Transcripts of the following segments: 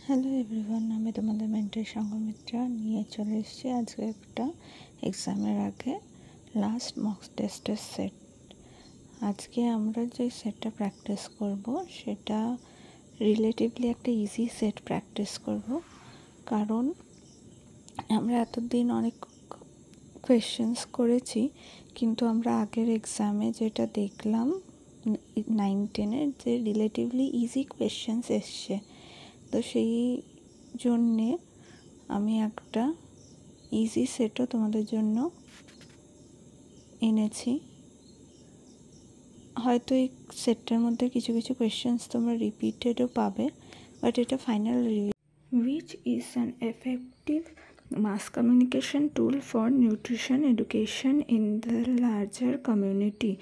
Hello everyone, আমি তোমাদের mentor সংঘমিত্রা নিয়ে চলে এসেছি আজকে একটা এক্সামের আগে লাস্ট মক টেস্টের সেট। আজকে আমরা যে সেটটা প্র্যাকটিস করব সেটা রিলেটিভলি একটা ইজি সেট প্র্যাকটিস করব, কারণ আমরা এতদিন অনেক কোয়েশ্চেন্স করেছি, কিন্তু আমরা আগের এক্সামে যেটা দেখলাম 9-10-এর যে রিলেটিভলি ইজি কোয়েশ্চেন্স এসছে, তো সেই জন্যে আমি একটা ইজি সেটও তোমাদের জন্য এনেছি। হয়তো এই সেটটার মধ্যে কিছু কিছু কোয়েশ্চেন্স তোমরা রিপিটেডও পাবে, বাট এটা final review. Which is an effective mass communication tool for nutrition education in the larger community?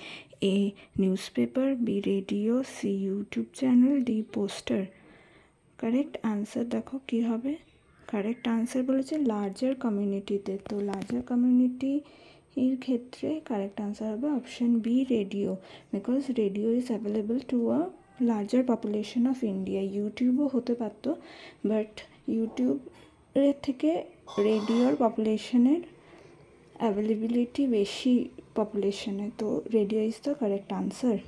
A. Newspaper, B. Radio, C. YouTube channel, D. poster. Correct answer দেখো কী হবে। কারেক্ট আনসার বলেছে larger কমিউনিটিতে, তো larger কমিউনিটির ক্ষেত্রে correct answer হবে option B, radio, because radio is available to a larger population of India. ইউটিউবও হতে পারতো, বাট ইউটিউবের থেকে রেডিওর পপুলেশনের অ্যাভেলেবিলিটি বেশি পপুলেশনে, তো radio is the correct answer.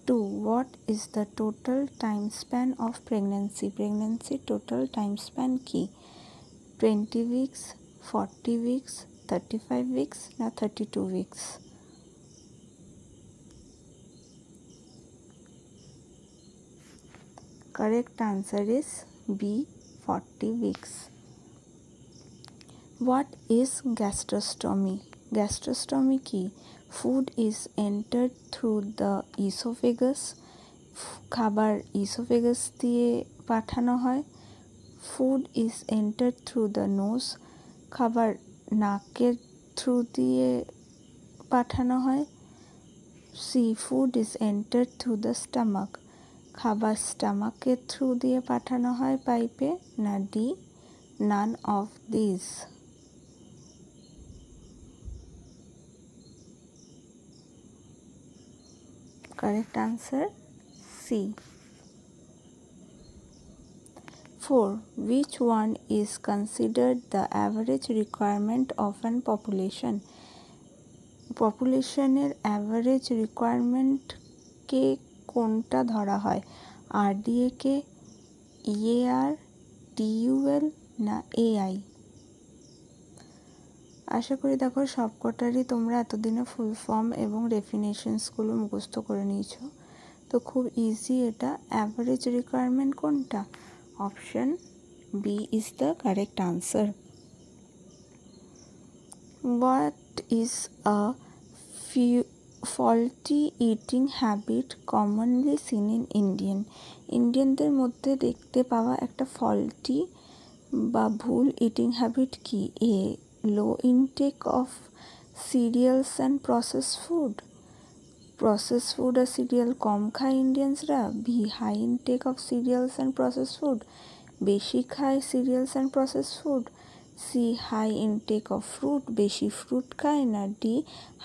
2. What is the total time span of pregnancy? Pregnancy total time span কি? 20 weeks, 40 weeks, 35 weeks না 32 weeks? Correct answer is B, 40 weeks. What is gastrostomy? Gastrostomy কি? Food is entered through the esophagus. খাবার esophagus দিয়ে পাঠানো হয়। Food is entered through the nose. খাবার নাকের through দিয়ে পাঠানো হয়। C. Food is entered through the stomach. খাবার স্টামাকের থ্রু দিয়ে পাঠানো হয় পাইপে, না D. None of these. Correct answer C. 4. Which one is considered the average requirement of an population? পপুলেশনের অ্যাভারেজ রিকোয়ারমেন্টকে কোনটা ধরা হয়? RDA কে, EAR, DUL না AI? আশা করি দেখো সবকটারই তোমরা এতদিনে ফুল ফর্ম এবং ডেফিনেশনসগুলো মুখস্থ করে নিয়েছো, তো খুব ইজি এটা। অ্যাভারেজ রিকোয়ারমেন্ট কোনটা? Option B is the correct answer. What is a faulty eating habit commonly seen in ইন্ডিয়ানদের মধ্যে দেখতে পাওয়া একটা ফল্টি বা ভুল ইটিং হ্যাবিট কি? A. Low intake of cereals and process food, আর সিরিয়াল কম খায় ইন্ডিয়ানসরা। B. High intake of cereals and process food, বেশি খায় cereals and process food. C. High intake of fruit, বেশি ফ্রুট খায়, না D.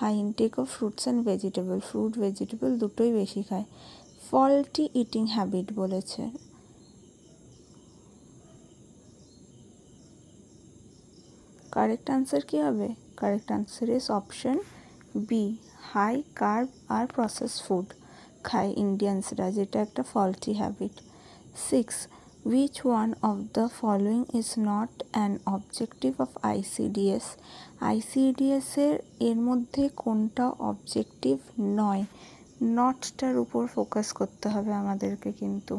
High intake of fruits and vegetable, fruit vegetable দুটোই বেশি খায়। ফল্টি ইটিং হ্যাবিট বলেছে। কারেক্ট আনসার কী হবে? Correct answer is option B, high carb আর প্রসেস ফুড খায় ইন্ডিয়ানসরা, যেটা একটা faulty habit. 6. Which one of the following is not an objective of ICDS? ICDS এর মধ্যে কোনটা অবজেক্টিভ নয়? নটটার উপর ফোকাস করতে হবে আমাদেরকে কিন্তু।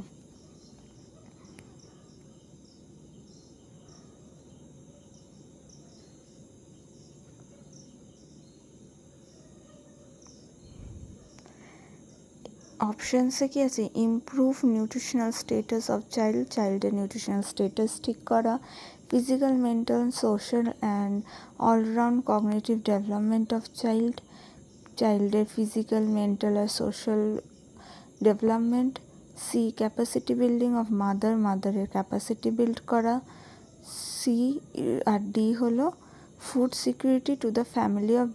অপশানসে কি আছে? ইমপ্রুভ নিউট্রিশনাল স্টেটাস অফ চাইল্ডের নিউট্রিশনাল স্টেটাস ঠিক করা, physical, mental, social and all round cognitive development of চাইল্ডের ফিজিক্যাল, মেন্টাল আর social development. C. Capacity building of মাদারের ক্যাপাসিটি বিল্ড করা। সি আর ডি হলো food security to the family of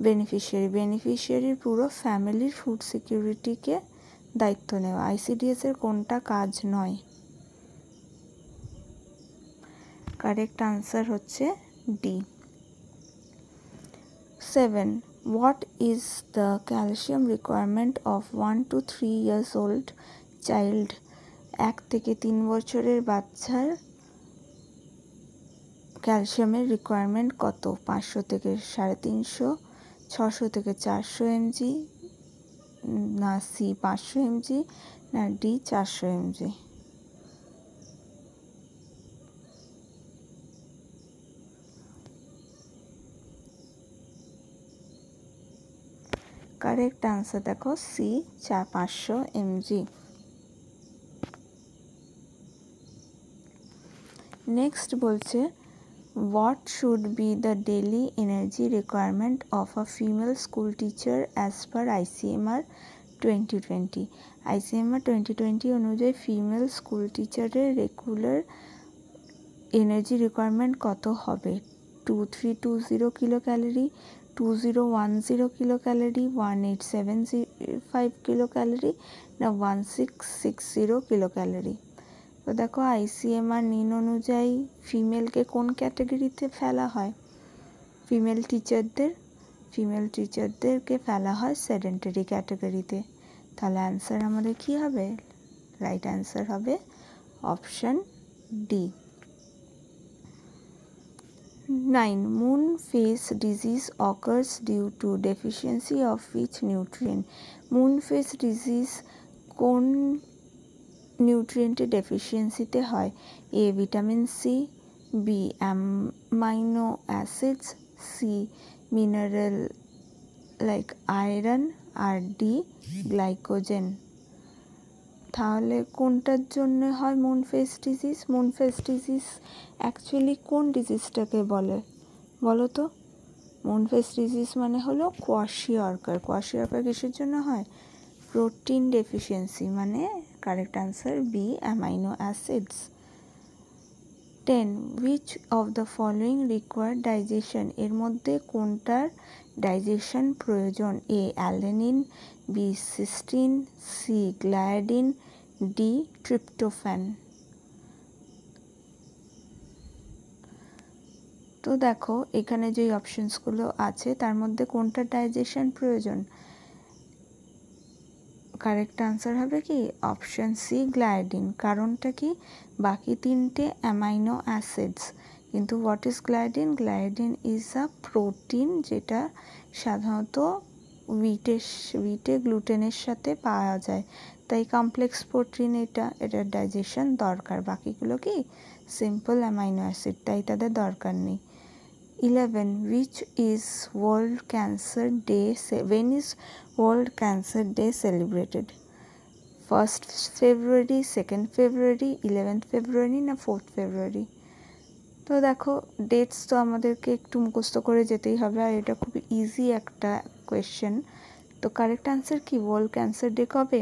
বেনিফিশিয়ারির পুরো ফ্যামিলির ফুড সিকিউরিটিকে দায়িত্ব নেওয়া। ICDS কোনটা কাজ নয়? কারেক্ট আনসার হচ্ছে D. 7. What is the calcium requirement of 1 to 3 years old child? 1 থেকে 3 বছরের বাচ্চার ক্যালসিয়ামের রিকোয়ারমেন্ট কত? 500 থেকে 350, 600 থেকে 400 mg, না সি 500 mg, না ডি 400 mg? কারেক্ট আনসার দেখো সি 500 mg। নেক্সট বলছে what should be the daily energy requirement of a female school teacher as per ICMR 2020? ICMR 2020 অনুযায়ী ফিমেল স্কুল টিচারের রেগুলার এনার্জি রিকোয়ারমেন্ট কত হবে? 2320 kilo calorie, 2010 kilo calorie, 1875 kilo calorie, না 1660 kilo calorie? তো দেখো ICMR নিন অনুযায়ী ফিমেলকে কোন ক্যাটাগরিতে ফেলা হয়? ফিমেল টিচারদেরকে ফেলা হয় সেডেন্টারি ক্যাটাগরিতে। তাহলে অ্যান্সার আমাদের কি হবে? রাইট অ্যান্সার হবে option D. 9. Moon face disease occurs due to deficiency of which nutrient? Moon face disease কোন নিউট্রিয়েন্টের ডেফিসিয়েন্সিতে হয়? A vitamin C, B amino acids, C mineral like iron, আর ডি গ্লাইকোজেন। তাহলে কোনটার জন্য হয় moon face disease? Moon face disease actually কোন ডিজিজটাকে বলে বলো তো? মুন ফেস ডিজিজ মানে হলো কোয়াশিঅর্কার। কোয়াশিঅর্কার কিসের জন্য হয়? প্রোটিন ডেফিসিয়েন্সি, মানে correct answer B amino acids. 10. Which of the following require digestion? এর মধ্যে কোনটার ডাইজেশন প্রয়োজন? A alanine, B cystine, C gliadin, D tryptophan. তো দেখো এখানে যে অপশনসগুলো আছে তার মধ্যে কোনটার ডাইজেশন প্রয়োজন? কারেক্ট আনসার হবে কি অপশন সি গ্লায়াডিন। কারণটা কি? বাকি তিনটে অ্যামাইনো অ্যাসিডস, কিন্তু what is gliadin? Gliadin is a protein যেটা সাধারণত উইটে গ্লুটেনের সাথে পাওয়া যায়, তাই কমপ্লেক্স প্রোটিন এটার ডাইজেশন দরকার। বাকিগুলো কি সিম্পল অ্যামাইনো অ্যাসিড, তাই তাদের দরকার নেই। 11. Which is World Cancer Day? When is World Cancer Day celebrated? 1st February, 2nd February, 11th February, না 4th February? তো দেখো ডেটস তো আমাদেরকে একটু মুখস্থ করে যেতেই হবে, আর এটা খুব ইজি একটা কোয়েশ্চেন। তো কারেক্ট আনসার কি? ওয়ার্ল্ড ক্যান্সার ডে কবে?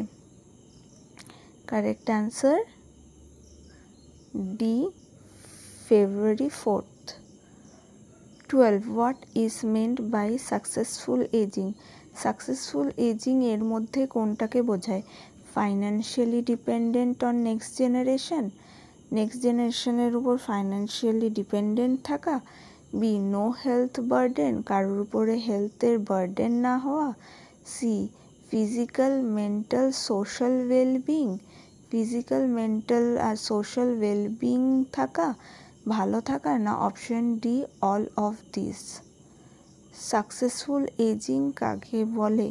Correct answer D February 4th। 12. What is meant by successful aging? Successful aging এর মধ্যে কোনটাকে বোঝায়? Financially dependent on next generation, next জেনারেশনের উপর ফাইন্যান্সিয়ালি ডিপেন্ডেন্ট থাকা, বি নো হেলথ বার্ডেন, কারোর উপরে হেলথের বার্ডেন না হওয়া, C physical mental social wellbeing, physical mental আর সোশ্যাল ওয়েলবিং থাকা, ভালো থাকা, না option D all of this. Successful ageing কাকে বলে?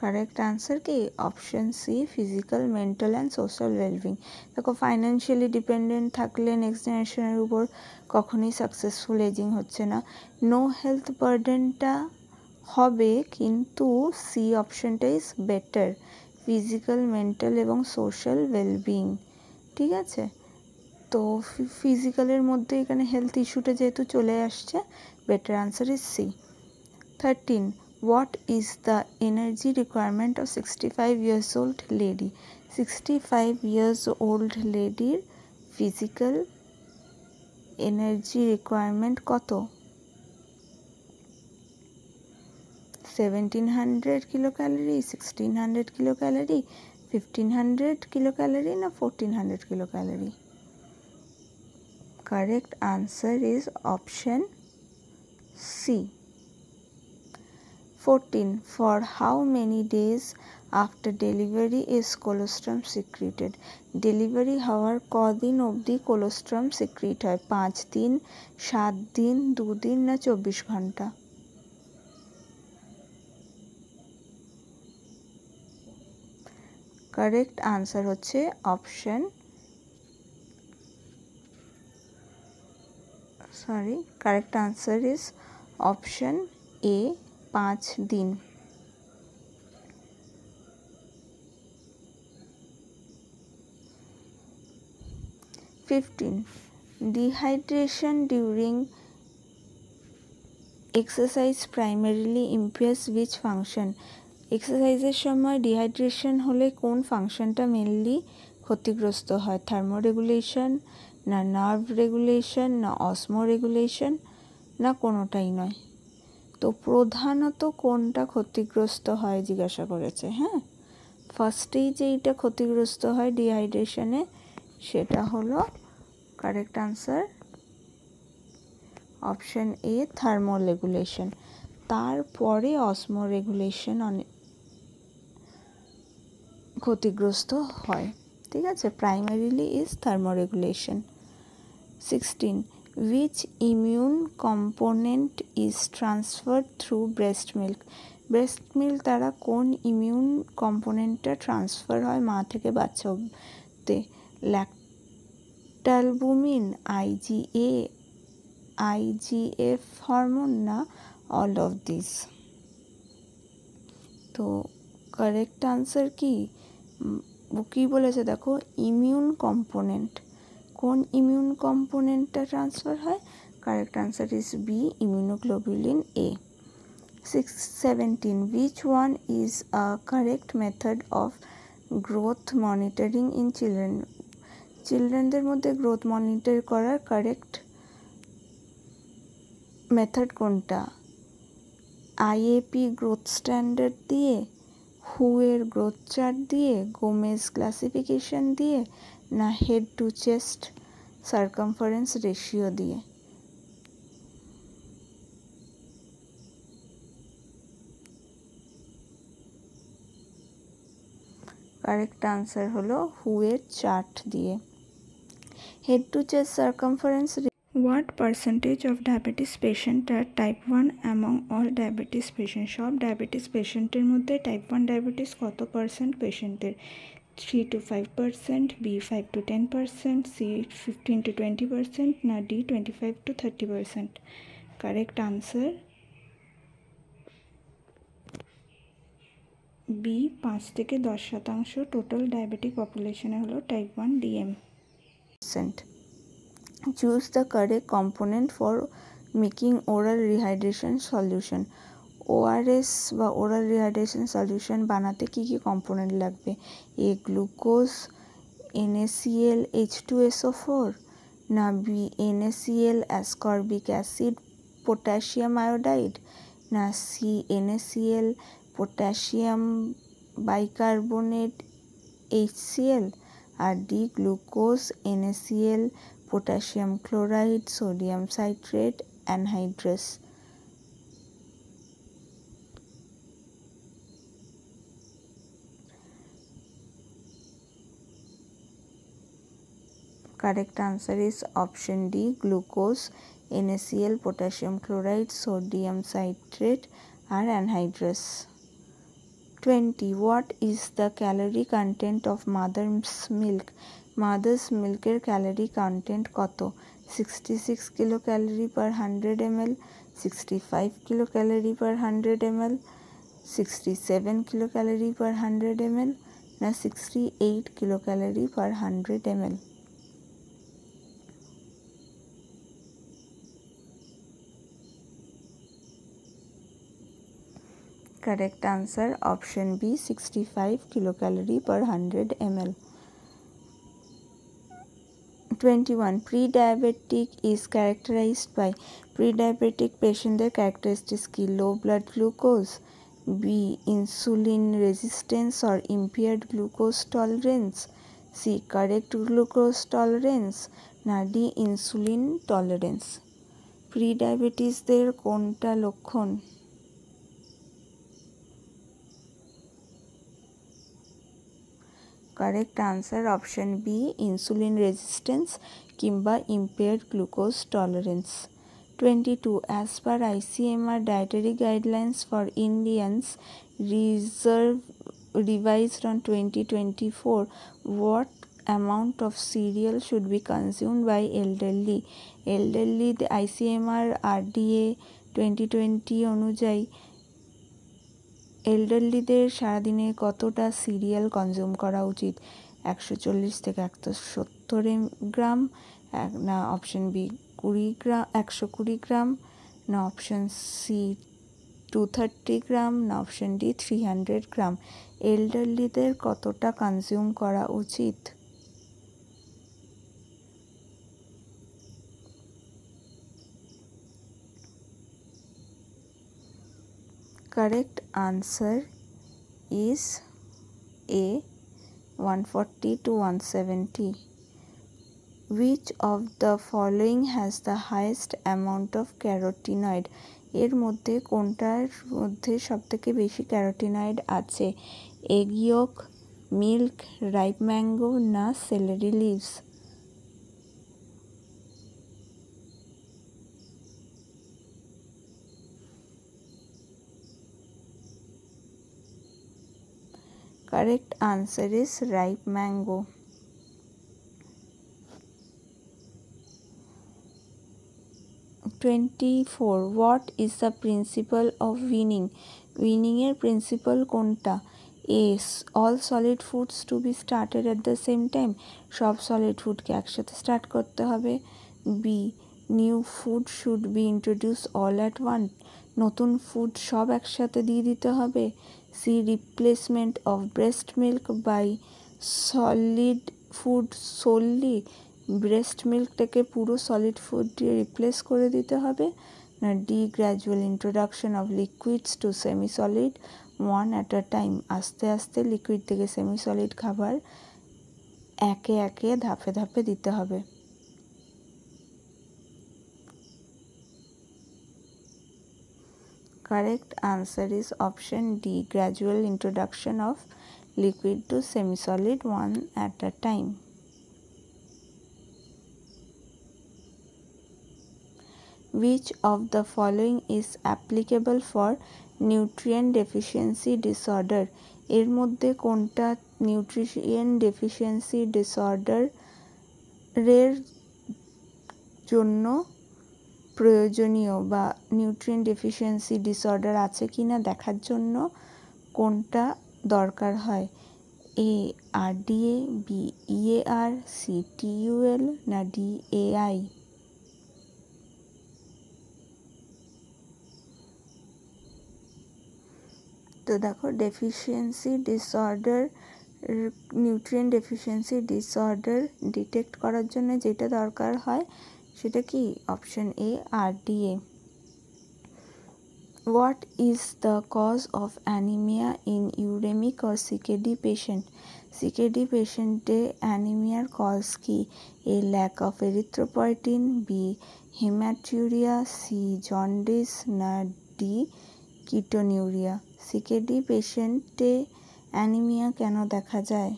কারেক্ট আনসার কি option C physical mental and social wellbeing. দেখো ফাইন্যান্সিয়ালি ডিপেন্ডেন্ট থাকলে নেক্সট জেনারেশনের উপর কখনোই সাকসেসফুল এজিং হচ্ছে না। নো হেলথ বার্ডেনটা হবে, কিন্তু সি অপশনটা ইজ বেটার, ফিজিক্যাল মেন্টাল এবং সোশ্যাল ওয়েলবিং। ঠিক আছে, তো ফিজিক্যালের মধ্যে এখানে হেলথ ইস্যুটা যেহেতু চলে আসছে, better answer is C. 13. What is the energy requirement of 65 years old lady? 65 years old লেডির ফিজিক্যাল এনার্জি রিকোয়ারমেন্ট কত? 1700 kilocalorie, 1600 kilocalorie, 1500 kilocalorie না 1400 kilocalorie? Correct answer is option C. 14. For how many days after delivery is colostrum secreted? Delivery হওয়ার কদিন অবধি colostrum secrete হয়? 5 দিন, 7 দিন, 2 দিন না 24 ঘন্টা? কারেক্ট আনসার হচ্ছে option correct answer is option এ, 5 দিন। 15. Dehydration during exercise primarily impairs which function? এক্সারসাইজের সময় ডিহাইড্রেশন হলে কোন ফাংশনটা মেনলি ক্ষতিগ্রস্ত হয়? থার্মোরেগুলেশন না নার্ভ রেগুলেশন না অসমো রেগুলেশন না কোনোটাই নয়? তো প্রধানত কোনটা ক্ষতিগ্রস্ত হয় জিজ্ঞাসা করেছে। হ্যাঁ, ফার্স্টেই যেইটা ক্ষতিগ্রস্ত হয় ডিহাইড্রেশনে সেটা হলো correct answer option A, thermoregulation. তারপরে অসমো রেগুলেশন ক্ষতিগ্রস্ত হয়। ঠিক আছে, primarily is thermoregulation. 16. Which immune component is transferred through breast milk? Breast milk দ্বারা কোন ইমিউন কম্পোনেন্টটা ট্রান্সফার হয় মা থেকে বাচ্চা অবধি? ল্যাকটালবুমিন, আইজিএ, আইজিএফ হরমোন না অল অফ দিস? তো কারেক্ট আনসার কি বলেছে দেখো, ইমিউন কম্পোনেন্ট। কোন ইমিউন কম্পোনেন্টটা ট্রান্সফার হয়? Correct answer is B, immunoglobulin A. 17. Which one is a correct method of growth monitoring in children? চিলড্রেনদের মধ্যে গ্রোথ মনিটর করার কারেক্ট মেথড কোনটা? আইএপি গ্রোথ স্ট্যান্ডার্ড দিয়ে, হুয়ের গ্রোথ চার্ট দিয়ে, গোমেজ ক্লাসিফিকেশন দিয়ে না head to chest circumference ratio দিয়ে? Correct answer হলো হুয়ের chart দিয়ে। Head to chest circumference. What percentage of diabetes patient are type 1 among all diabetes patients? সব diabetes পেশেন্টের মধ্যে টাইপ 1 ডায়াবেটিস কত পার্সেন্ট পেশেন্টের? 3 to 5%, B 5 to 10%, C 15 to 20% না D 25 to 30%? Correct answer B, 5 থেকে 10% total diabetic পপুলেশনে হলো type 1 DM. Choose the correct component for making oral rehydration solution. ORS বা ওরাল রিহাইড্রেশন সলিউশন বানাতে কী কী কম্পোনেন্ট লাগবে? এ গ্লুকোজ, NaCl H2SO4 না B NaCl ascorbic acid potassium iodide না C NaCl potassium bicarbonate HCl আর D glucose NaCl potassium chloride, sodium citrate, anhydrous? Correct answer is option D, glucose, NaCl, potassium chloride, sodium citrate আর anhydrous. 20. What is the calorie content of mother's milk? Mother's মিল্কের calorie content কত? 66 kilo calorie per 100 ml, 65 kilo calorie per 100 ml, 67 kilo calorie per 100 ml না 68 kilo calorie per 100 ml? Correct answer option B, 65 kilocalorie per 100 ml. 21. Pre-diabetic is characterized by pre-diabetic patientদের characteristics কি? low blood glucose, B insulin resistance or impaired glucose tolerance, C correct glucose tolerance, না D insulin tolerance. Pre ডায়াবেটিসদের কোনটা লক্ষণ? Correct answer option B insulin resistance কিংবা impaired glucose tolerance. 22. As per ICMR dietary guidelines for Indians revised on 2024, what amount of cereal should be consumed by elderly? Elderly ICMR RDA 2020 অনুযায়ী এল্ডারলিদের সারাদিনে কতটা serial consume করা উচিত? 140 থেকে 170 গ্রাম, না option B 120 গ্রাম, না option C 230 গ্রাম, না অপশন ডি 300 গ্রাম। এল্ডারলিদের কতটা কনজিউম করা উচিত? Correct answer is A 140 to 170. Which of the following has the highest amount of carotenoid? এর মধ্যে কোনটার মধ্যে সবথেকে বেশি ক্যারোটিনয়েড আছে? এগ ইয়ক, মিল্ক, রাইপ ম্যাঙ্গো, না সেলেরি leaves? Correct answer is ripe mango. 24. What is the principle of winning? Winning এর principal কোনটা? A. All solid foods to be started at the same time. সব সলিড ফুডকে একসাথে start করতে হবে। B. New food should be introduced all at once. নতুন food সব একসাথে দিয়ে দিতে হবে। C. Replacement of breast milk by solid food solely. Breast মিল্কটাকে পুরো সলিড ফুড দিয়ে রিপ্লেস করে দিতে হবে, না D gradual introduction of liquids to semi solid one at a time. আস্তে আস্তে লিকুইড থেকে সেমি সলিড খাবার একে একে ধাপে ধাপে দিতে হবে। Correct answer is option D, gradual introduction of liquid to semi-solid one at a time. Which of the following is applicable for nutrient deficiency disorder? এর মধ্যে কোনটা নিউট্রিশন ডেফিসিয়েন্সি ডিসঅর্ডারের জন্য প্রয়োজনীয় বা নিউট্রিয়েন্ট ডেফিসিয়েন্সি ডিসঅর্ডার আছে কিনা দেখার জন্য কোনটা দরকার হয়? এ আরডিএ, বি ইএআর, সি টিইউএল, না ডি এআই? তো দেখো deficiency disorder, nutrient deficiency disorder detect করার জন্য যেটা দরকার হয় সেটা কি? Option A RDA. What is the cause of anemia in uremic or CKD patient? CKD পেশেন্টে অ্যানিমিয়ার কজ কি? A lack of erythropoietin, B haematuria, C jaundice, না ডি কিটোনিউরিয়া? সিকেডি পেশেন্টে অ্যানিমিয়া কেন দেখা যায়?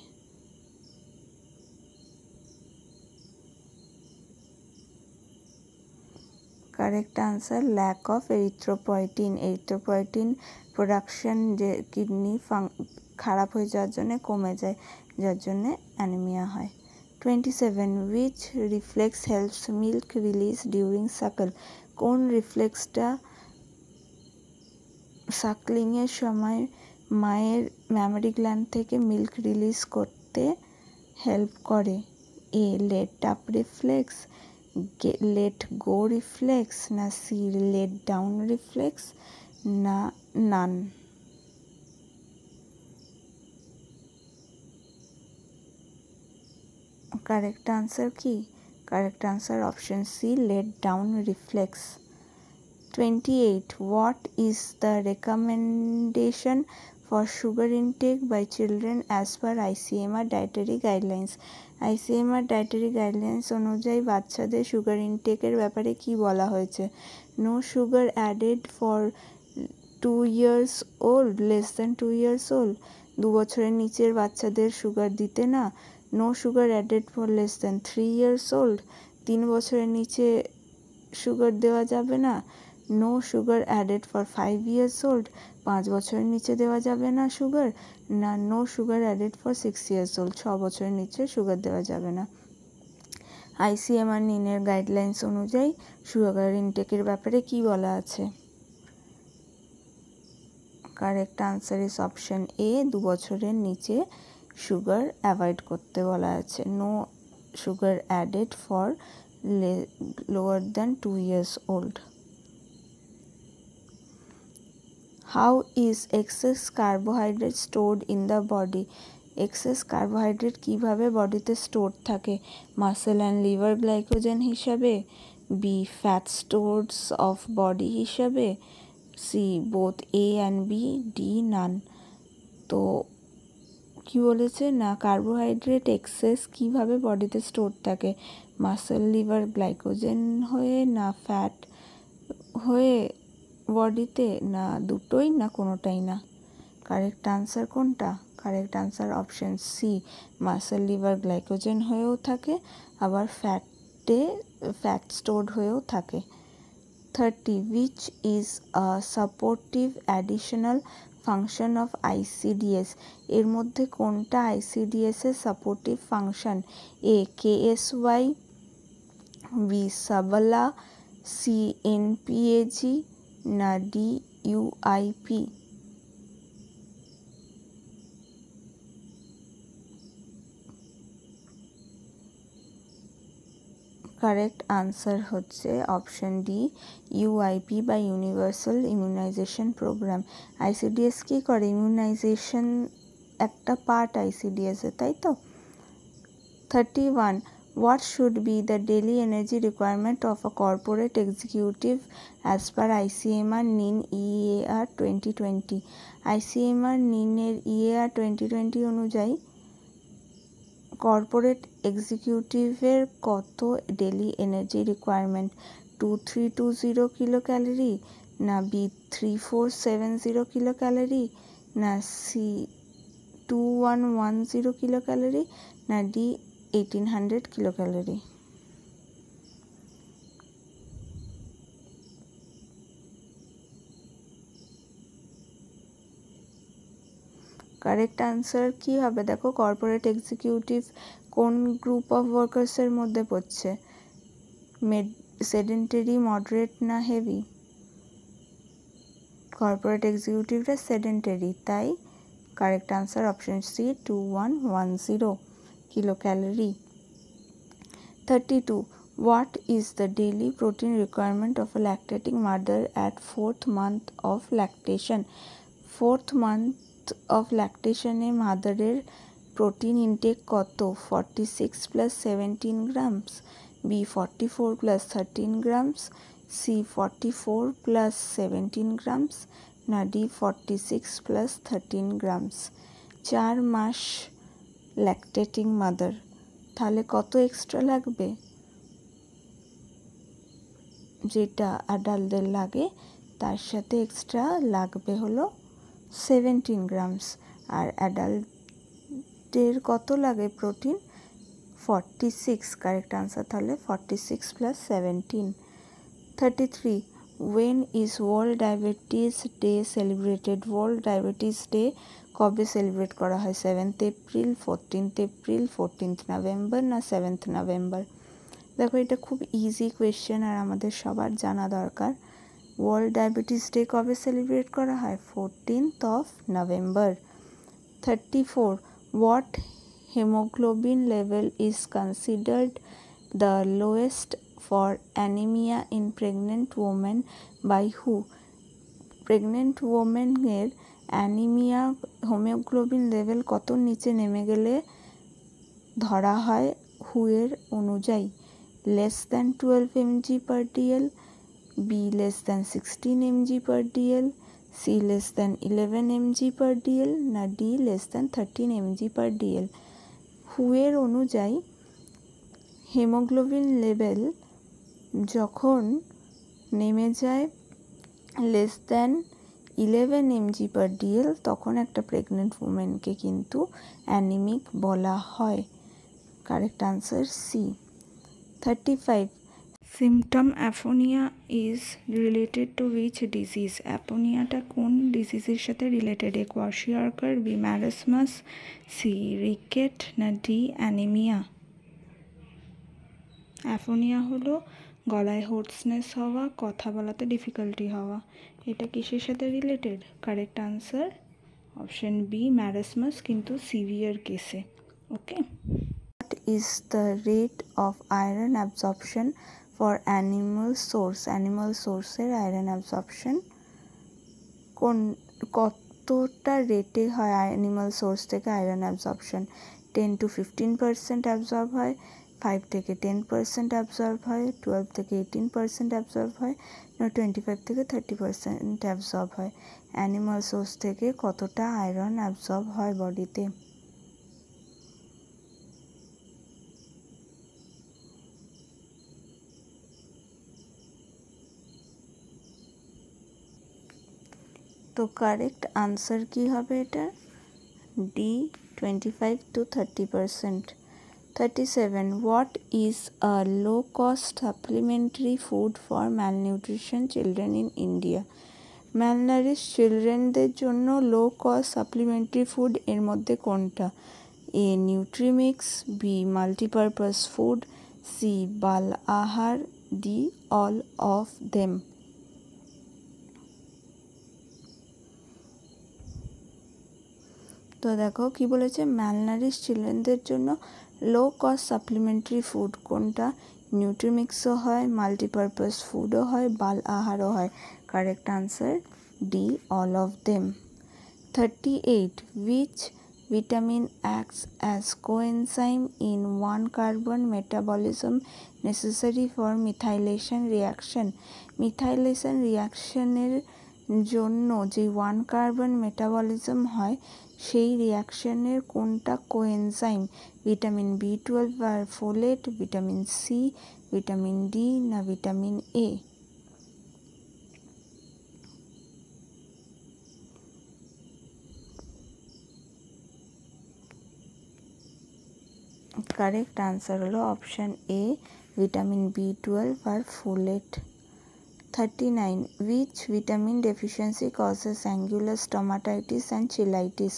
Correct answer lack of erythropoietin. Erythropoietin production যে kidney খারাপ হয়ে যাওয়ার জন্য কমে যায়, যার জন্যে অ্যানিমিয়া হয়। 27. Which reflex helps milk release during suckle? কোন রিফ্লেক্সটা সাকলিংয়ের সময় মায়ের ম্যামারি গ্ল্যান্ড থেকে মিল্ক রিলিজ করতে হেল্প করে? A let up reflex, let go reflex, না সি লেট ডাউন রিফ্লেক্স, না নান? কারেক্ট আনসার কি? Correct answer option C let down reflex. 28. What is the recommendation for sugar intake by children as per ICMR dietary guidelines? ICMR dietary guidelines অনুযায়ী বাচ্চাদের sugar ইনটেকের ব্যাপারে কি বলা হয়েছে? No sugar added for 2 years old, less than 2 years old, 2 বছরের নিচের বাচ্চাদের সুগার দিতে না। No sugar added for less than 3 years old, 3 বছরের নিচে সুগার দেওয়া যাবে না। No sugar added for 5 years old, 5 বছরের নিচে দেওয়া যাবে না সুগার। না no sugar added for 6 years old, 6 বছরের নিচে সুগার দেওয়া যাবে না। ICMR নিনের গাইডলাইন্স অনুযায়ী সুগার ইনটেকের ব্যাপারে কি বলা আছে? Correct answer is option A, 2 বছরের নিচে সুগার অ্যাভয়েড করতে বলা আছে। No sugar added for lower than 2 years old. How is excess carbohydrate stored in the body? Excess carbohydrate কিভাবে বডিতে স্টোর থাকে? মাসেল অ্যান্ড লিভার গ্লাইকোজেন হিসাবে, B fat stores of body হিসাবে, C both A and B, D none. তো কি বলেছে না carbohydrate access কিভাবে বডিতে স্টোর থাকে? মাসেল লিভার গ্লাইকোজেন হয়ে, না ফ্যাট হয়ে বডিতে, না দুটোই, না কোনোটাই না। কারেক্ট আনসার কোনটা? Correct answer option C, muscle liver glycogen হয়েও থাকে, আবার ফ্যাট স্টোরড হয়েও থাকে। 30. Which is a supportive additional function of ICDS? এর মধ্যে কোনটা ICDS এর সাপোর্টিভ ফাংশন? এ KSY, বি সাবালা, সি NPAG, না ডি UIP? কারেক্ট আনসার হচ্ছে অপশন ডি, ইউআইপি বা ইউনিভার্সাল ইমিউনাইজেশন প্রোগ্রাম। আইসিডিএস কী করে? ইমিউনাইজেশন একটা পার্ট আইসিডিএসে, তাই তো। 31. What should be the daily energy requirement of a corporate executive as per ICMR NIN EAR 2020? ICMR NIN এর EAR 2020 অনুযায়ী corporate এক্সিকিউটিভের কত daily energy requirement? 2320 kilo calorie, না B 3470 kilo calorie, না সি 2110 কিলো ক্যালোরি, না D 1800 kilo calorie? Correct answer কি হবে? দেখো কর্পোরেট এক্সিকিউটিভ কোন গ্রুপ অফ ওয়ার্কার্সের মধ্যে পড়ছে? সেডেন্টারি, মডারেট, না হেভি? কর্পোরেট এক্সিকিউটিভরা সেডেন্টারি, তাই correct answer option C 2110 kilo calorie. 32. What is the daily protein requirement of a lactating mother at 4th month of lactation? 4th month of lactation এ মাদারের protein intake কত? 46 plus 17 grams, B 44 plus 13 grams, C 44 plus 17 grams, না D 46 plus 13 grams? 4 মাস lactating mother, তাহলে কত extra লাগবে? যেটা অ্যাডাল্টদের লাগে তার সাথে এক্সট্রা লাগবে হলো 17 গ্রামস। আর অ্যাডাল্টের কত লাগে প্রোটিন? 46। কারেক্ট আনসার তাহলে 46 plus 17। 33. When is world diabetes day celebrated? World diabetes day কবে সেলিব্রেট করা হয়? 7th April, 14th April, 14th November, না 7th নভেম্বর? দেখো এটা খুব ইজি কোয়েশ্চেন আর আমাদের সবার জানা দরকার। ওয়ার্ল্ড ডায়াবেটিস ডে কবে সেলিব্রেট করা হয়? 14th of November। 34. What hemoglobin level is considered the lowest for anemia in pregnant women by who? Pregnant ওমেনের অ্যানিমিয়া হিমোগ্লোবিন লেভেল কত নিচে নেমে গেলে ধরা হয় হু এর অনুযায়ী? less than 12 mg per dl, B less than 16 mg per dl, C less than 11 mg per dl, না D less than 13 mg per dl। হুয়ের অনুযায়ী হেমোগ্লোবিন লেভেল যখন নেমে যায় less than 11 mg per dl তখন একটা প্রেগনেন্ট উমেনকে কিন্তু anaemic বলা হয়। Correct answer C. 35. Symptom aphonia is related to which disease? অ্যাপোনিয়াটা কোন ডিজিজের সাথে related? A kwashiorkor, B marasmus, C ricket, না ডি অ্যানিমিয়া? অ্যাফোনিয়া হলো গলায় হোর্সনেস হওয়া, কথা বলাতে ডিফিকাল্টি হওয়া। এটা কিসের সাথে রিলেটেড? Correct answer option B marasmus, কিন্তু সিভিয়ার কেসে। Okay. What is the rate of iron absorption for animal source? Animal সোর্সের আয়রন অ্যাবজর্পশন কতটা রেটে হয়? অ্যানিমাল সোর্স থেকে আয়রন অ্যাবজর্পশন 10 to 15% অ্যাবজর্ব হয়, 5 থেকে 10% অ্যাবজর্ব হয়, 12 থেকে 18% অ্যাবজর্ব হয়, না 25 থেকে 30% অ্যাবজর্ব হয়। অ্যানিমাল সোর্স থেকে কতটা আয়রন অ্যাবজর্ব হয় বডিতে? তো কারেক্ট আনসার কি হবে এটা? D 25 to 30%। 37. What is a low cost supplementary food for malnutrition children in India? ম্যালনারিশ চিলড্রেনদের জন্য লো কস্ট সাপ্লিমেন্টারি ফুড এর মধ্যে কোনটা? এ নিউট্রিমিক্স, বি মাল্টিপারপাস ফুড, সি বাল আহার, ডি অল অফ দেম। তো দেখো কি বলেছে, ম্যালনারিশ চিলড্রেনদের জন্য লো কস্ট সাপ্লিমেন্টারি ফুড কোনটা? নিউট্রিমিক্সও হয়, মাল্টিপারপাস ফুডও হয়, বাল আহারও হয়। Correct answer D all of them. 38. Which vitamin acts as coenzyme in 1-carbon metabolism necessary for methylation reaction? Methylation রিয়াকশনের জন্য যে 1-carbon মেটাবলিজম হয় সেই রিয়াকশনের কোনটা কোএনজাইম? ভিটামিন B12 আর folate, vitamin C, vitamin D, না ভিটামিন এ? কারেক্ট আনসার হলো অপশন এ ভিটামিন B12 আর folate. 39. Which vitamin deficiency causes angular stomatitis and cheilitis?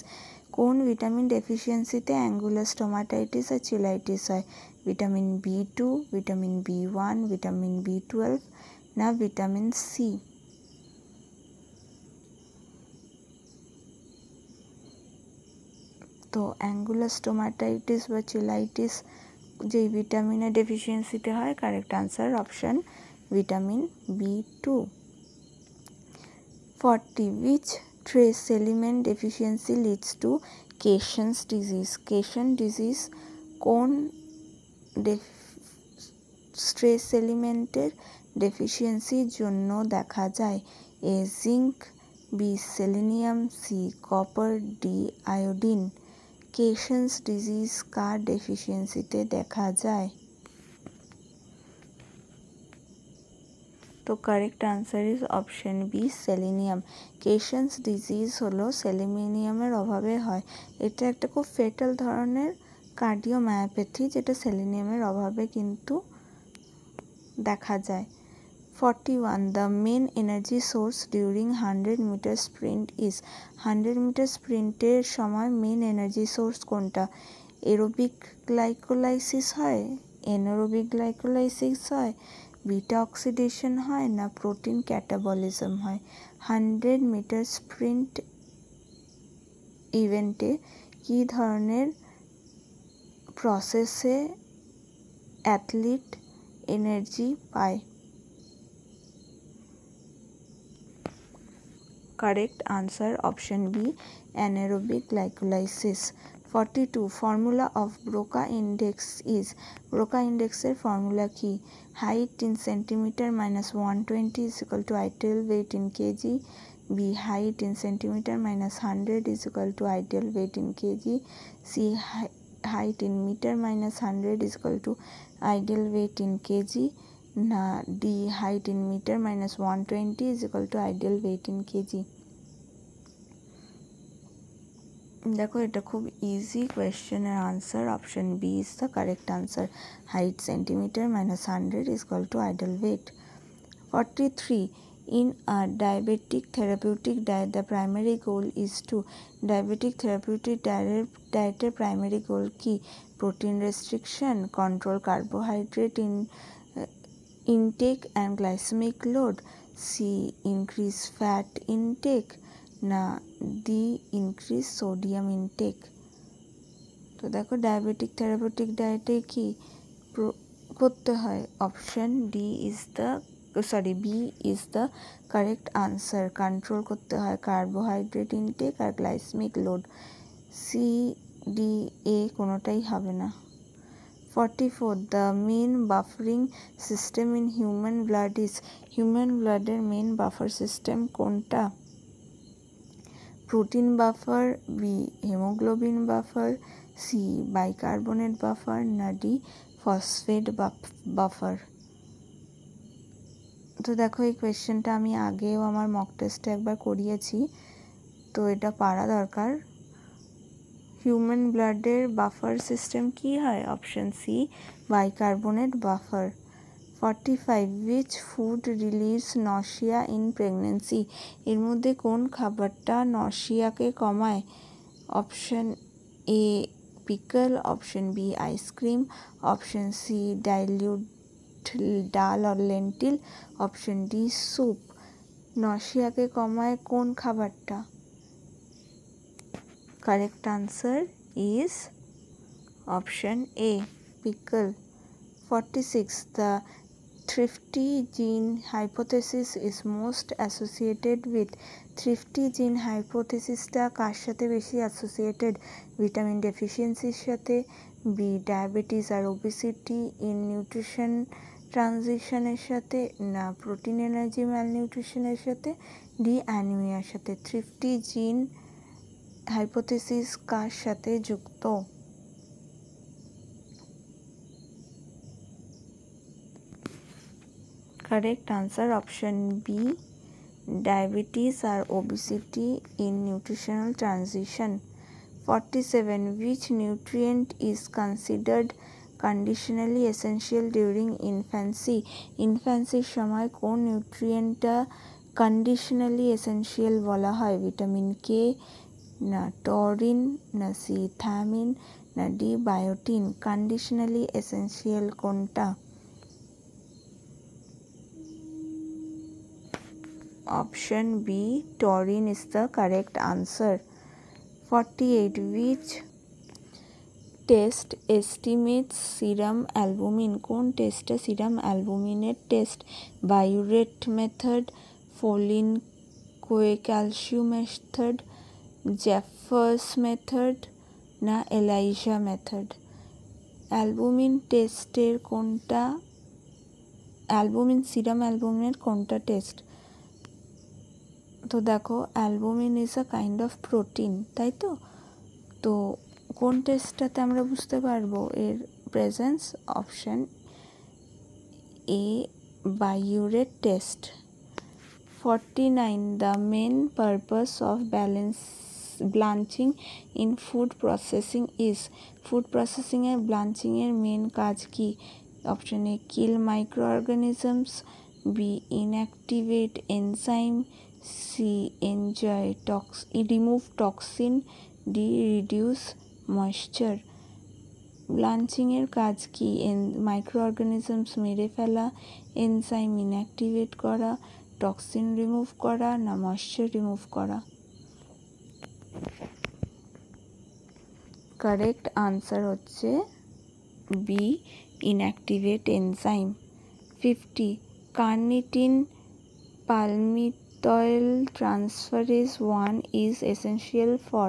কোন ভিটামিন ডেফিসিয়েন্সিতে অ্যাঙ্গুলার স্টোমাটাইটিস আর চিলাইটিস হয়? Vitamin B2, vitamin B1, vitamin B12, না vitamin C? তো angular stomatitis বা চিলাইটিস যেই ভিটামিনের ডেফিসিয়েন্সিতে হয়, correct answer option vitamin B2। 40. Which trace element deficiency leads to Cation's disease? Cation disease কোন trace এলিমেন্টের ডেফিসিয়েন্সির জন্য দেখা যায়? A zinc, B selenium, C copper, D iodine. Keshan's disease কার ডেফিসিয়েন্সিতে দেখা যায়? তো correct answer is option B selenium. Keshan's disease হলো সেলেনিয়ামের অভাবে হয়। এটা একটা খুব ফেটাল ধরনের কার্ডিওমায়োপ্যাথি যেটা সেলেনিয়ামের অভাবে কিন্তু দেখা যায়। 41. The main energy source during 100 meter sprint is? 100 metre স্প্রিন্টের সময় মেন এনার্জি সোর্স কোনটা? এরোবিক গ্লাইকোলাইসিস হয়, এনারোবিক গ্লাইকোলাইসিস হয়, বিটা অক্সিডেশন হয়, না প্রোটিন ক্যাটাবলিজম হয়? 100 মিটার স্প্রিন্ট ইভেন্টে কী ধরনের প্রসেসে অ্যাথলিট এনার্জি পায়? Correct answer option B anaerobic glycolysis. 42 formula of Broca index is Broca index এর formula কি height in centimeter minus 120 is equal to ideal weight in kg b height in centimeter minus 100 is equal to ideal weight in kg c height in meter minus 100 is equal to ideal weight in kg না d height in meter minus 120 is equal to ideal weight in kg দেখো এটা খুব easy কোয়েশ্চেনের answer option B is the correct answer height centimetre minus 100 is equal to ideal weight 43 in a diabetic therapeutic diet the primary goal is to diabetic therapeutic diet primary goal কি protein restriction control carbohydrate intake and glycemic load c increase fat intake না দি increase sodium intact তো দেখো diabetic therapeutic ডায়েটে কি করতে হয় option D is the B is the correct answer control করতে হয় কার্বোহাইড্রেট ইনটেক আর glycaemic load C D A কোনোটাই হবে না 44 the main buffering system in human blood is human blood-এর main buffer system কোনটা protein buffer b hemoglobin buffer c bicarbonate buffer না d phosphate buffer তো দেখো এই কোয়েশ্চেনটা আমি আগেও আমার মক টেস্টে একবার করিয়েছি তো এটা পারা দরকার হিউম্যান ব্লাডের বাফার সিস্টেম কি হয় option C bicarbonate buffer 45 which food relieves nausea in pregnancy এর মধ্যে কোন খাবারটা নশিয়াকে কমায় option A pickle option B ice cream option C dilute dal or lentil option D soup নশিয়াকে কমায় কোন খাবারটা correct answer is option A pickle 46 the thrifty gene hypothesis is most associated with thrifty gene hypothesis টা কার সাথে বেশি associated vitamin deficiency এর সাথে b diabetes R obesity in nutrition transition এর সাথে না protein energy malnutrition এর সাথে d anemia এর সাথে thrifty gene hypothesis কার সাথে যুক্ত correct answer option B diabetes or obesity in nutritional transition 47 which nutrient is considered conditionally essential during infancy infancy সময় কোন নিউট্রিয়েন্টটা conditionally essential বলা হয় ভিটামিন কে না টরিন না সি থায়ামিন না ডি বায়োটিন conditionally essential কোনটা option B taurine is the correct answer 48 which test estimates serum albumin কোন টেস্টে serum albumin-এর test Biuret method Folin Coe-Calcium method Jeffers method না Elijah method albumin টেস্টের কোনটা albumin serum albumin-এর কোনটা test তো দেখো albumin is a kind of protein তাই তো তো কোন টেস্টটাতে আমরা বুঝতে পারবো এর presence option A biuret test 49 the main purpose of blanching in food processing is food প্রসেসিংয়ে ব্লাঞ্চিংয়ের মেন কাজ কি option A kill microorganisms B inactivate enzyme C remove toxin D reduce moisture blanching এর কাজ কি microorganisms মেরে ফেলা enzyme inactivate করা টক্সিন রিমুভ করা না ময়েশ্চার রিমুভ করা কারেক্ট আনসার হচ্ছে B inactivate enzyme 50 carnitine palmitoyl transferase 1 is essential for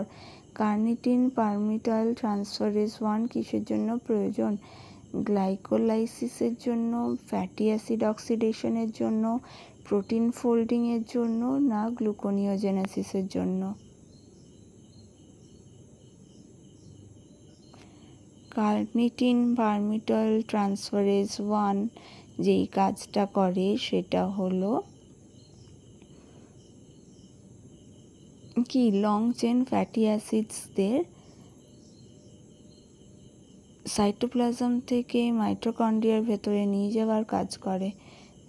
carnitine palmitoyl transferase 1 কিসের জন্য প্রয়োজন? গ্লাইকোলাইসিসের জন্য, ফ্যাটি অ্যাসিড অক্সিডেশনের জন্য, প্রোটিন ফোল্ডিংয়ের জন্য, না গ্লুকোনিওজেনেসিসের জন্য? কার্নিটিন পারমিথাইল ট্রান্সফারেজ 1 যেই কাজটা করে সেটা হলো কি লং চেন ফ্যাটি অ্যাসিডসদের সাইটোপ্লাজম থেকে মাইটোকন্ড্রিয়ার ভেতরে নিয়ে যাওয়ার কাজ করে।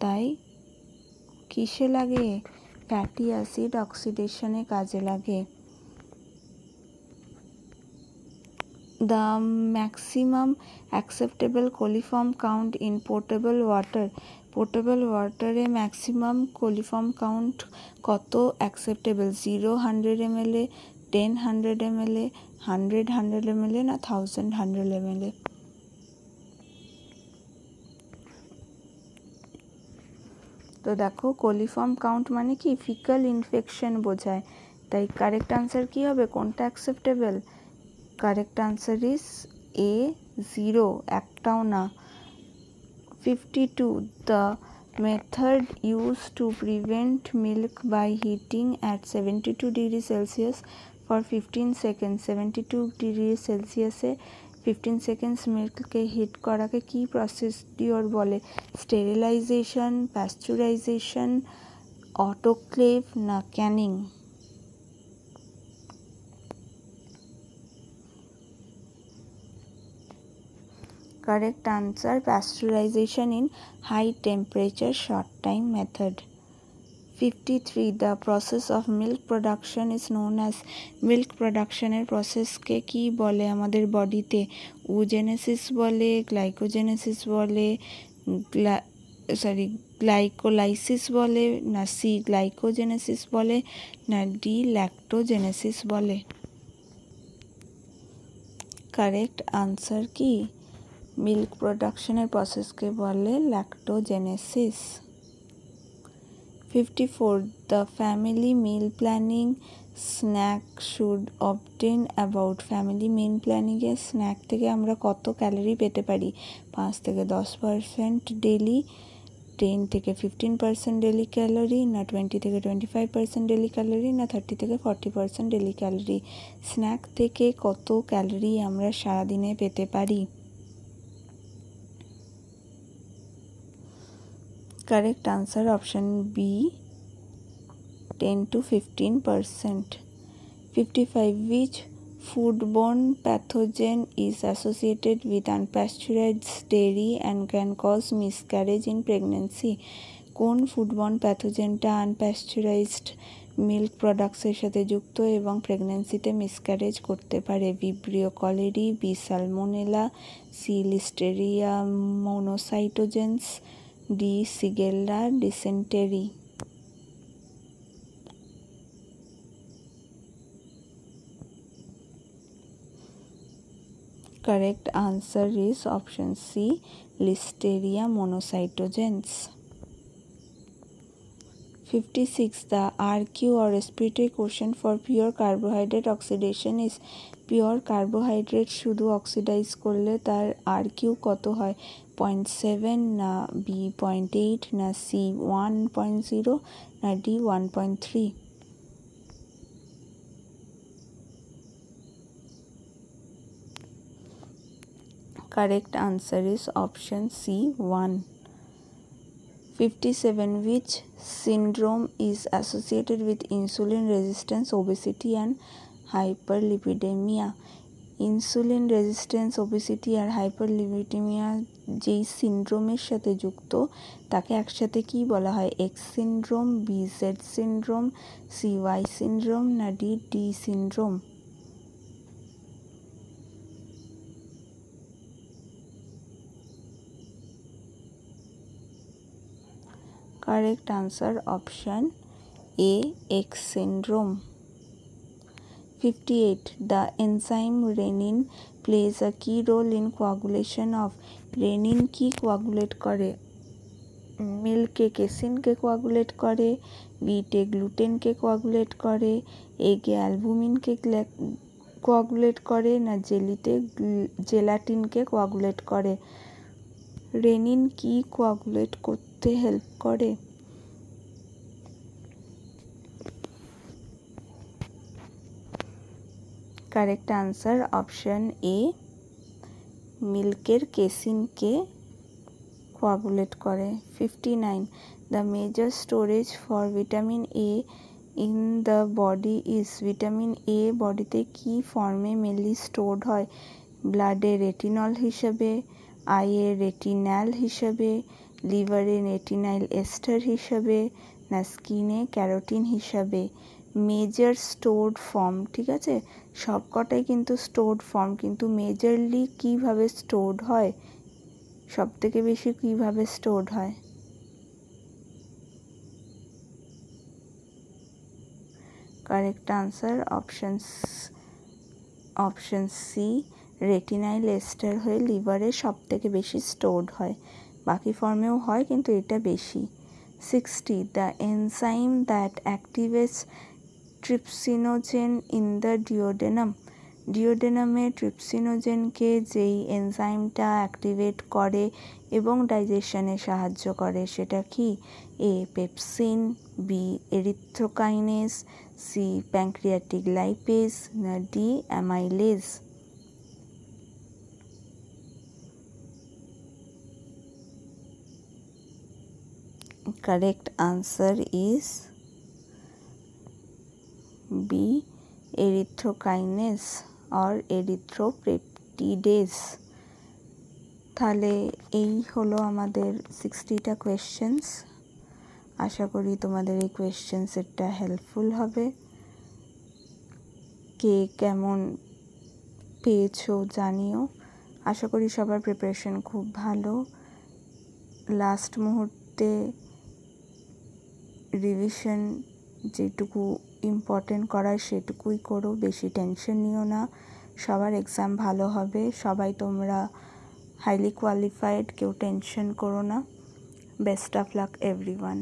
তাই কিসে লাগে? ফ্যাটি অ্যাসিড অক্সিডেশনে কাজে লাগে। The maximum acceptable coliform count in potable water. Potable water A maximum coliform count কত acceptable? 0 100 ml, 10 100 ml, 100 100 ml না 1000 100 ml? তো দেখো কোলিফর্ম কাউন্ট মানে কি ফিকাল ইনফেকশন বোঝায়। তাই কারেক্ট আনসার কি হবে? কোনটা acceptable? Correct answer is a 0, একটাও না। 52. The method used to prevent milk by heating at 72 degrees Celsius for 15 seconds. 72 degrees Celsius A 15 seconds মিল্ককে hit করাকে কি প্রসিডিওর বলে? স্টেরিলাইজেশন, প্যাস্চুরাইজেশন, অটোক্লেভ না Canning? Correct answer, pasteurization in high temperature short time method. 53. The process of milk production is known as milk production এর প্রসেসকে কি বলে আমাদের বডিতে? Oogenesis বলে, গ্লাইকোজেনেসিস বলে, গ্লাইকোলাইসিস বলে, না সি গ্লাইকোজেনেসিস বলে, না ডি ল্যাক্টোজেনেসিস বলে? কারেক্ট আনসার কি? মিল্ক প্রোডাকশনের প্রসেসকে বলে lactogenesis. 54. The family meal planning snack should obtain about. Family meal প্ল্যানিংয়ে স্ন্যাক থেকে আমরা কত ক্যালোরি পেতে পারি? 5 থেকে 10% ডেলি, 10 থেকে 15% ডেলি ক্যালোরি, না 20 থেকে 25% ডেলি ক্যালোরি, না 30 থেকে 40% ডেলি ক্যালোরি? স্ন্যাক থেকে কত ক্যালোরি আমরা সারাদিনে পেতে পারি? Correct answer option B, 10 to 15%. 55. Which foodborne pathogen is associated with unpasteurized dairy and can cause miscarriage in pregnancy? কোন ফুডবর্ন প্যাথোজেনটা আনপ্যাস্চুরাইজড মিল্ক প্রোডাক্টসের সাথে যুক্ত এবং প্রেগন্যান্সিতে মিসক্যারেজ করতে পারে? Vibrio cholerae, B Salmonella, C Listeria monocytogenes, D Shigella dysenteriae? Correct answer is option C, Listeria monocytogenes. 56. The RQ or respiratory quotient for pure carbohydrate oxidation is. Pure carbohydrate শুধু oxidise করলে তার RQ কত হয়? 0.7, না B 0.8, না C 1.0, না D 1.3? Correct answer is option C, 1. 57. Which syndrome is associated with insulin resistance, obesity and hyperlipidemia? Insulin resistance, obesity আর hyperlipidaemia যেই সিনড্রোমের সাথে যুক্ত তাকে একসাথে কি বলা হয়? X syndrome, B Z syndrome, C Y syndrome, না D D syndrome? Correct answer option A, X syndrome. 58. The enzyme renin plays a key role in coagulation of. renin কি coagulate করে? মিল্কে কেসিনকে কোয়াগুলেট করে, বিটে গ্লুটেনকে কোয়াগুলেট করে, এগে অ্যালবুমিনকে coagulate করে না জেলিতে জেলাটিনকে coagulate করে? Renin কি কোয়াগুলেট করতে হেল্প করে? কারেক্ট আনসার অপশন এ, মিল্কের কেসিনকে কোয়াগুলেট করে। 59. The major storage for vitamin A in the body is. Vitamin A বডিতে কি ফর্মে মেনলি স্টোরড হয়? ব্লাডে রেটিনল হিসেবে, আইয়ে রেটিন্যাল হিসেবে, লিভারে রেটিনাইল এস্টার হিসেবে, না স্কিনে ক্যারোটিন হিসাবে? মেজর স্টোরড ফর্ম, ঠিক আছে, সবকটাই কিন্তু স্টোরড ফর্ম, কিন্তু মেজরলি কিভাবে স্টোরড হয়, সব থেকে বেশি কিভাবে স্টোরড হয়? Correct answer option C, retinyl ester হয়ে লিভারে সব থেকে বেশি স্টোরড হয়, বাকি ফর্মেও হয় কিন্তু এটা বেশি। 60. The enzyme that activates trypsinogen in the duodenum. ডিওডেনামে ট্রিপসিনোজেনকে যেই এনজাইমটা অ্যাক্টিভেট করে এবং ডাইজেশনে সাহায্য করে সেটা কি? A pepsin, B erythrokinase, C pancreatic lipase, না D amylase? Correct answer is B, erythrokinase or erythropeptidase. তাহলে এই হলো আমাদের 60টা কোয়েশ্চেন্স। আশা করি তোমাদের এই কোয়েশ্চেন্সটা হেল্পফুল হবে। কে কেমন পেয়েছো জানিও। আশা করি সবার প্রিপারেশন খুব ভালো। লাস্ট মুহূর্তে রিভিশন যেটুকু ইম্পর্টেন্ট করার সেটুকুই করো, বেশি টেনশন নিও না। সবার এক্সাম ভালো হবে, সবাই তোমরা হাইলি কোয়ালিফাইড, কেউ টেনশন করো না। Best of luck everyone.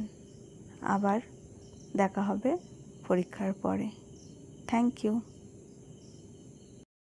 আবার দেখা হবে পরীক্ষার পরে। Thank you.